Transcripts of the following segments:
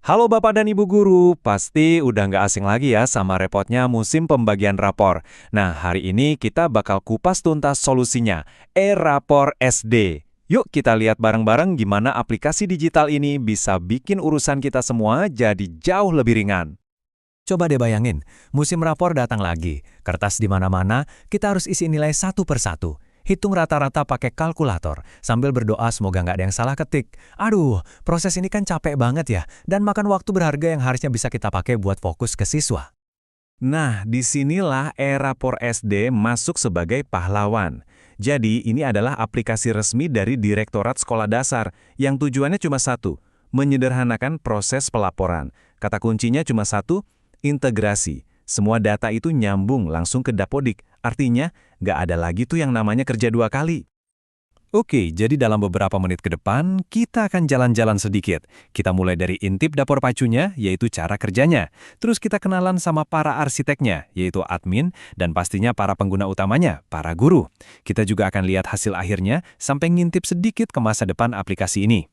Halo Bapak dan Ibu Guru, pasti udah nggak asing lagi ya sama repotnya musim pembagian rapor. Nah, hari ini kita bakal kupas tuntas solusinya, e-rapor SD. Yuk kita lihat bareng-bareng gimana aplikasi digital ini bisa bikin urusan kita semua jadi jauh lebih ringan. Coba deh bayangin, musim rapor datang lagi. Kertas di mana-mana, kita harus isi nilai satu per satu. Hitung rata-rata pakai kalkulator, sambil berdoa semoga nggak ada yang salah ketik. Aduh, proses ini kan capek banget ya, dan makan waktu berharga yang harusnya bisa kita pakai buat fokus ke siswa. Nah, disinilah e-rapor SD masuk sebagai pahlawan. Jadi, ini adalah aplikasi resmi dari Direktorat Sekolah Dasar yang tujuannya cuma satu, menyederhanakan proses pelaporan. Kata kuncinya cuma satu, integrasi. Semua data itu nyambung langsung ke Dapodik. Artinya, nggak ada lagi tuh yang namanya kerja dua kali. Oke, jadi dalam beberapa menit ke depan, kita akan jalan-jalan sedikit. Kita mulai dari intip dapur pacunya, yaitu cara kerjanya. Terus kita kenalan sama para arsiteknya, yaitu admin, dan pastinya para pengguna utamanya, para guru. Kita juga akan lihat hasil akhirnya, sampai ngintip sedikit ke masa depan aplikasi ini.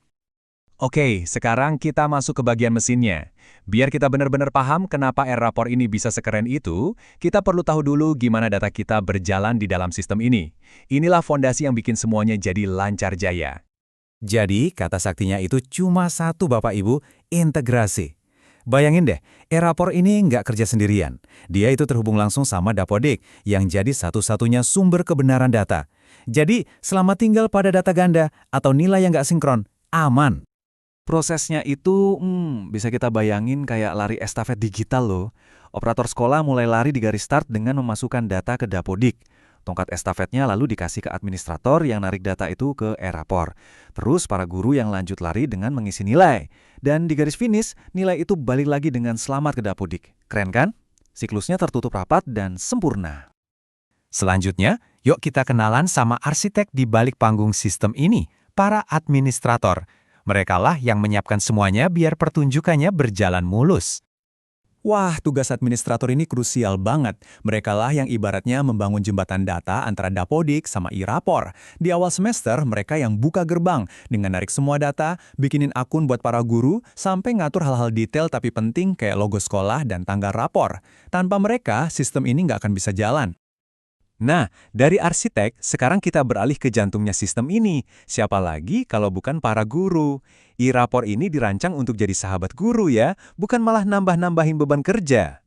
Oke, sekarang kita masuk ke bagian mesinnya. Biar kita benar-benar paham kenapa R-Rapor ini bisa sekeren itu, kita perlu tahu dulu gimana data kita berjalan di dalam sistem ini. Inilah fondasi yang bikin semuanya jadi lancar jaya. Jadi, kata saktinya itu cuma satu Bapak Ibu, integrasi. Bayangin deh, R-Rapor ini nggak kerja sendirian. Dia itu terhubung langsung sama Dapodik, yang jadi satu-satunya sumber kebenaran data. Jadi, selama tinggal pada data ganda atau nilai yang nggak sinkron, aman. Prosesnya itu, bisa kita bayangin kayak lari estafet digital loh. Operator sekolah mulai lari di garis start dengan memasukkan data ke Dapodik. Tongkat estafetnya lalu dikasih ke administrator yang narik data itu ke e-rapor. Terus para guru yang lanjut lari dengan mengisi nilai. Dan di garis finish, nilai itu balik lagi dengan selamat ke Dapodik. Keren kan? Siklusnya tertutup rapat dan sempurna. Selanjutnya, yuk kita kenalan sama arsitek di balik panggung sistem ini, para administrator. Merekalah yang menyiapkan semuanya biar pertunjukannya berjalan mulus. Wah, tugas administrator ini krusial banget. Merekalah yang ibaratnya membangun jembatan data antara Dapodik sama e-rapor. Di awal semester, mereka yang buka gerbang dengan narik semua data, bikinin akun buat para guru, sampai ngatur hal-hal detail tapi penting kayak logo sekolah dan tanggal rapor. Tanpa mereka, sistem ini nggak akan bisa jalan. Nah, dari arsitek, sekarang kita beralih ke jantungnya sistem ini. Siapa lagi kalau bukan para guru? E-rapor ini dirancang untuk jadi sahabat guru ya, bukan malah nambah-nambahin beban kerja.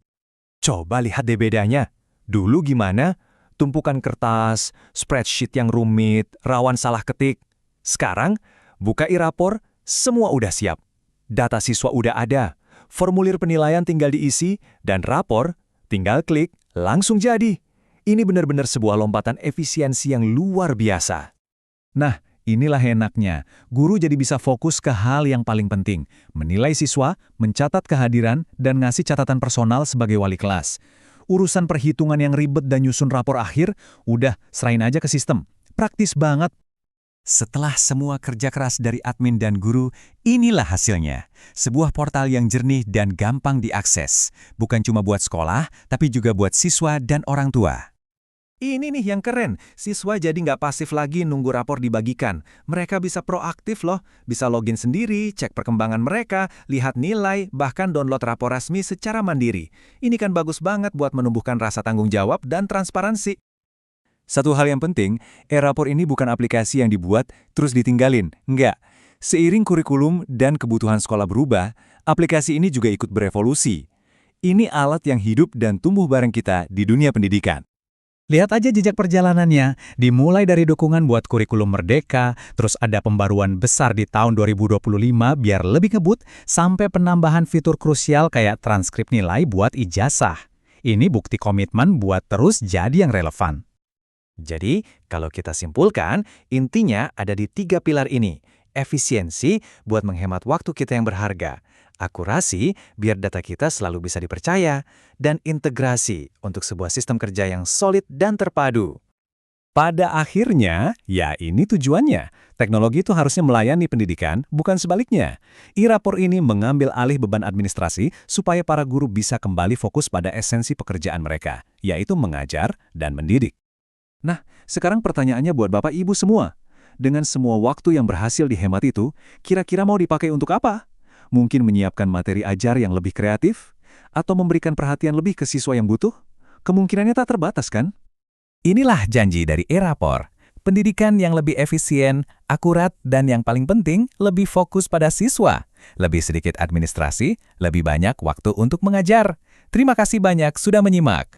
Coba lihat deh bedanya. Dulu gimana? Tumpukan kertas, spreadsheet yang rumit, rawan salah ketik. Sekarang, buka e-rapor, semua udah siap. Data siswa udah ada. Formulir penilaian tinggal diisi, dan rapor tinggal klik, langsung jadi. Ini benar-benar sebuah lompatan efisiensi yang luar biasa. Nah, inilah enaknya. Guru jadi bisa fokus ke hal yang paling penting. Menilai siswa, mencatat kehadiran, dan ngasih catatan personal sebagai wali kelas. Urusan perhitungan yang ribet dan nyusun rapor akhir, udah serahin aja ke sistem. Praktis banget. Setelah semua kerja keras dari admin dan guru, inilah hasilnya. Sebuah portal yang jernih dan gampang diakses. Bukan cuma buat sekolah, tapi juga buat siswa dan orang tua. Ini nih yang keren, siswa jadi nggak pasif lagi nunggu rapor dibagikan. Mereka bisa proaktif loh, bisa login sendiri, cek perkembangan mereka, lihat nilai, bahkan download rapor resmi secara mandiri. Ini kan bagus banget buat menumbuhkan rasa tanggung jawab dan transparansi. Satu hal yang penting, e-rapor ini bukan aplikasi yang dibuat terus ditinggalin. Enggak. Seiring kurikulum dan kebutuhan sekolah berubah, aplikasi ini juga ikut berevolusi. Ini alat yang hidup dan tumbuh bareng kita di dunia pendidikan. Lihat aja jejak perjalanannya, dimulai dari dukungan buat kurikulum merdeka, terus ada pembaruan besar di tahun 2025 biar lebih ngebut, sampai penambahan fitur krusial kayak transkrip nilai buat ijazah. Ini bukti komitmen buat terus jadi yang relevan. Jadi, kalau kita simpulkan, intinya ada di 3 pilar ini. Efisiensi buat menghemat waktu kita yang berharga. Akurasi biar data kita selalu bisa dipercaya. Dan integrasi untuk sebuah sistem kerja yang solid dan terpadu. Pada akhirnya, ya ini tujuannya. Teknologi itu harusnya melayani pendidikan, bukan sebaliknya. E-rapor ini mengambil alih beban administrasi supaya para guru bisa kembali fokus pada esensi pekerjaan mereka, yaitu mengajar dan mendidik. Nah, sekarang pertanyaannya buat Bapak Ibu semua. Dengan semua waktu yang berhasil dihemat itu, kira-kira mau dipakai untuk apa? Mungkin menyiapkan materi ajar yang lebih kreatif? Atau memberikan perhatian lebih ke siswa yang butuh? Kemungkinannya tak terbatas, kan? Inilah janji dari Erapor. Pendidikan yang lebih efisien, akurat, dan yang paling penting, lebih fokus pada siswa. Lebih sedikit administrasi, lebih banyak waktu untuk mengajar. Terima kasih banyak sudah menyimak.